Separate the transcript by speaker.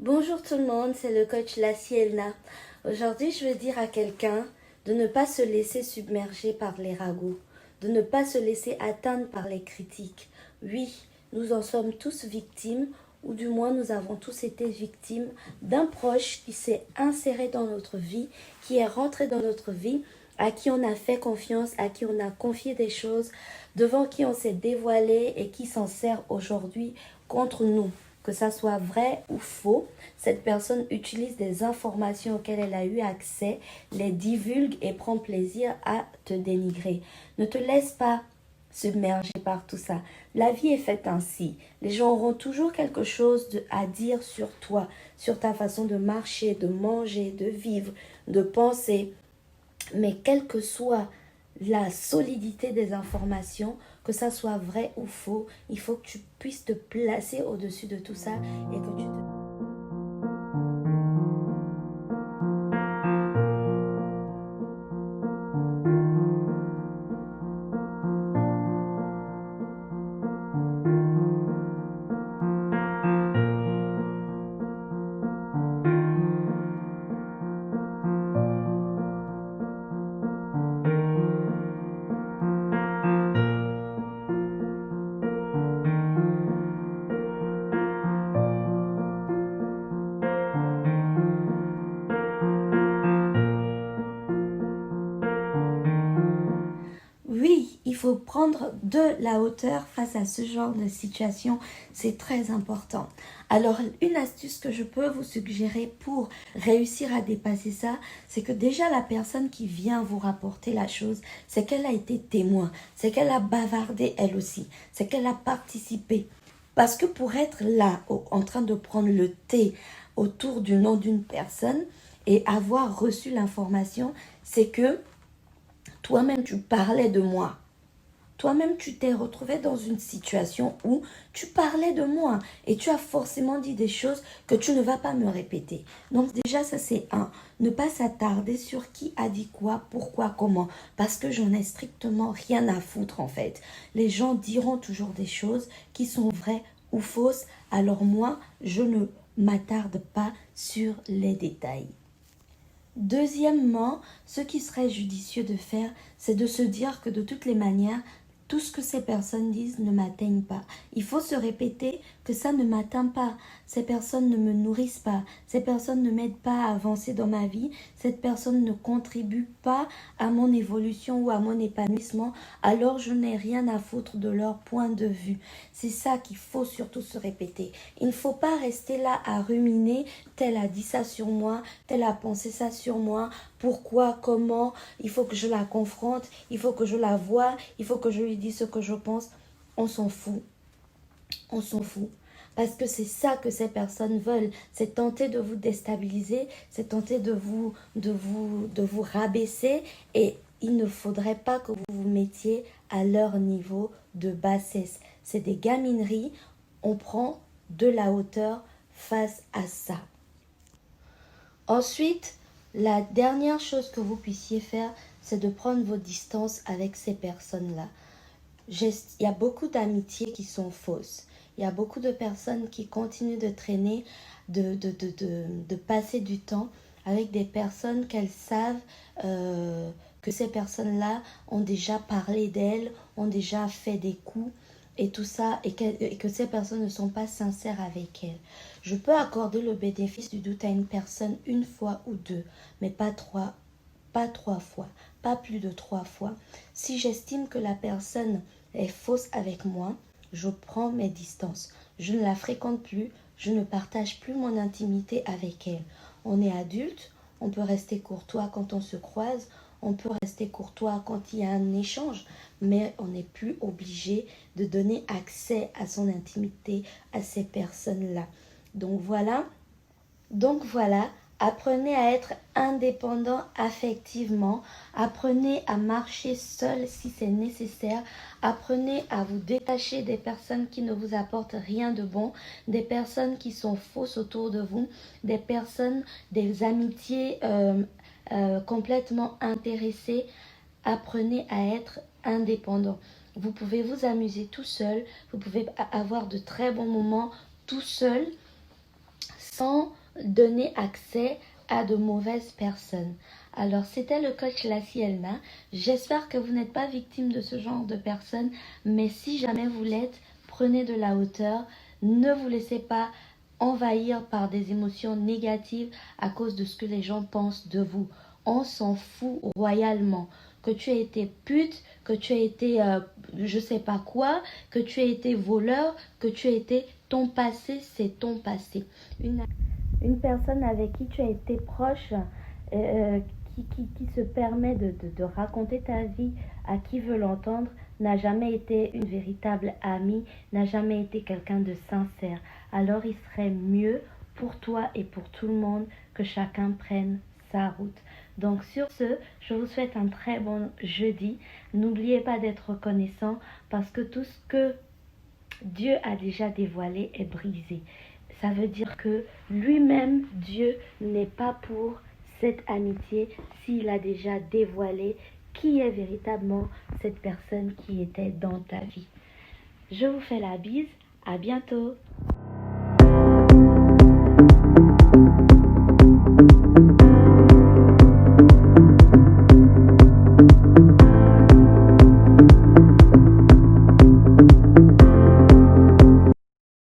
Speaker 1: Bonjour tout le monde, c'est le coach Lassie Elna. Aujourd'hui, je veux dire à quelqu'un de ne pas se laisser submerger par les ragots, de ne pas se laisser atteindre par les critiques. Oui, nous en sommes tous victimes, ou du moins nous avons tous été victimes d'un proche qui s'est inséré dans notre vie, qui est rentré dans notre vie, à qui on a fait confiance, à qui on a confié des choses, devant qui on s'est dévoilé et qui s'en sert aujourd'hui contre nous. Que ça soit vrai ou faux, cette personne utilise des informations auxquelles elle a eu accès, les divulgue et prend plaisir à te dénigrer. Ne te laisse pas submerger par tout ça. La vie est faite ainsi. Les gens auront toujours quelque chose à dire sur toi, sur ta façon de marcher, de manger, de vivre, de penser. Mais quelle que soit la solidité des informations, que ça soit vrai ou faux, il faut que tu puisses te placer au-dessus de tout ça et que tu te... Oui, il faut prendre de la hauteur face à ce genre de situation, c'est très important. Alors, une astuce que je peux vous suggérer pour réussir à dépasser ça, c'est que déjà la personne qui vient vous rapporter la chose, c'est qu'elle a été témoin, c'est qu'elle a bavardé elle aussi, c'est qu'elle a participé. Parce que pour être là, en train de prendre le thé autour du nom d'une personne et avoir reçu l'information, c'est que toi-même, tu parlais de moi. Toi-même, tu t'es retrouvé dans une situation où tu parlais de moi et tu as forcément dit des choses que tu ne vas pas me répéter. Donc déjà, ça c'est un. Ne pas s'attarder sur qui a dit quoi, pourquoi, comment. Parce que j'en ai strictement rien à foutre en fait. Les gens diront toujours des choses qui sont vraies ou fausses. Alors moi, je ne m'attarde pas sur les détails. Deuxièmement, ce qui serait judicieux de faire, c'est de se dire que de toutes les manières, tout ce que ces personnes disent ne m'atteigne pas. Il faut se répéter que ça ne m'atteint pas. Ces personnes ne me nourrissent pas. Ces personnes ne m'aident pas à avancer dans ma vie. Cette personne ne contribue pas à mon évolution ou à mon épanouissement. Alors je n'ai rien à foutre de leur point de vue. C'est ça qu'il faut surtout se répéter. Il ne faut pas rester là à ruminer. Tel a dit ça sur moi, tel a pensé ça sur moi. Pourquoi, comment, il faut que je la confronte, il faut que je la voie, il faut que je lui dise ce que je pense. On s'en fout. On s'en fout. Parce que c'est ça que ces personnes veulent. C'est tenter de vous déstabiliser, c'est tenter de vous rabaisser. Et il ne faudrait pas que vous vous mettiez à leur niveau de bassesse. C'est des gamineries. On prend de la hauteur face à ça. Ensuite, la dernière chose que vous puissiez faire, c'est de prendre vos distances avec ces personnes-là. Il y a beaucoup d'amitiés qui sont fausses. Il y a beaucoup de personnes qui continuent de traîner, de passer du temps avec des personnes qu'elles savent que ces personnes-là ont déjà parlé d'elles, ont déjà fait des coups et tout ça, et que ces personnes ne sont pas sincères avec elles. Je peux accorder le bénéfice du doute à une personne une fois ou deux, mais pas trois fois, pas plus de 3 fois. Si j'estime que la personne est fausse avec moi, je prends mes distances. Je ne la fréquente plus, je ne partage plus mon intimité avec elle. On est adulte, on peut rester courtois quand on se croise, on peut rester courtois quand il y a un échange, mais on n'est plus obligé de donner accès à son intimité à ces personnes-là. Donc voilà, apprenez à être indépendant affectivement, apprenez à marcher seul si c'est nécessaire, apprenez à vous détacher des personnes qui ne vous apportent rien de bon, des personnes qui sont fausses autour de vous, des amitiés complètement intéressées. Apprenez à être indépendant. Vous pouvez vous amuser tout seul, vous pouvez avoir de très bons moments tout seul, sans donner accès à de mauvaises personnes. Alors, c'était le coach Lassie Elna. J'espère que vous n'êtes pas victime de ce genre de personnes, mais si jamais vous l'êtes, prenez de la hauteur. Ne vous laissez pas envahir par des émotions négatives à cause de ce que les gens pensent de vous. On s'en fout royalement. Que tu aies été pute, que tu aies été je sais pas quoi, que tu aies été voleur, que tu aies été ton passé, c'est ton passé. Une personne avec qui tu as été proche, qui se permet de raconter ta vie à qui veut l'entendre, n'a jamais été une véritable amie, n'a jamais été quelqu'un de sincère. Alors il serait mieux pour toi et pour tout le monde que chacun prenne sa route. Donc sur ce, je vous souhaite un très bon jeudi. N'oubliez pas d'être reconnaissant parce que tout ce que Dieu a déjà dévoilé est brisé. Ça veut dire que lui-même, Dieu, n'est pas pour cette amitié s'il a déjà dévoilé qui est véritablement cette personne qui était dans ta vie. Je vous fais la bise. À bientôt.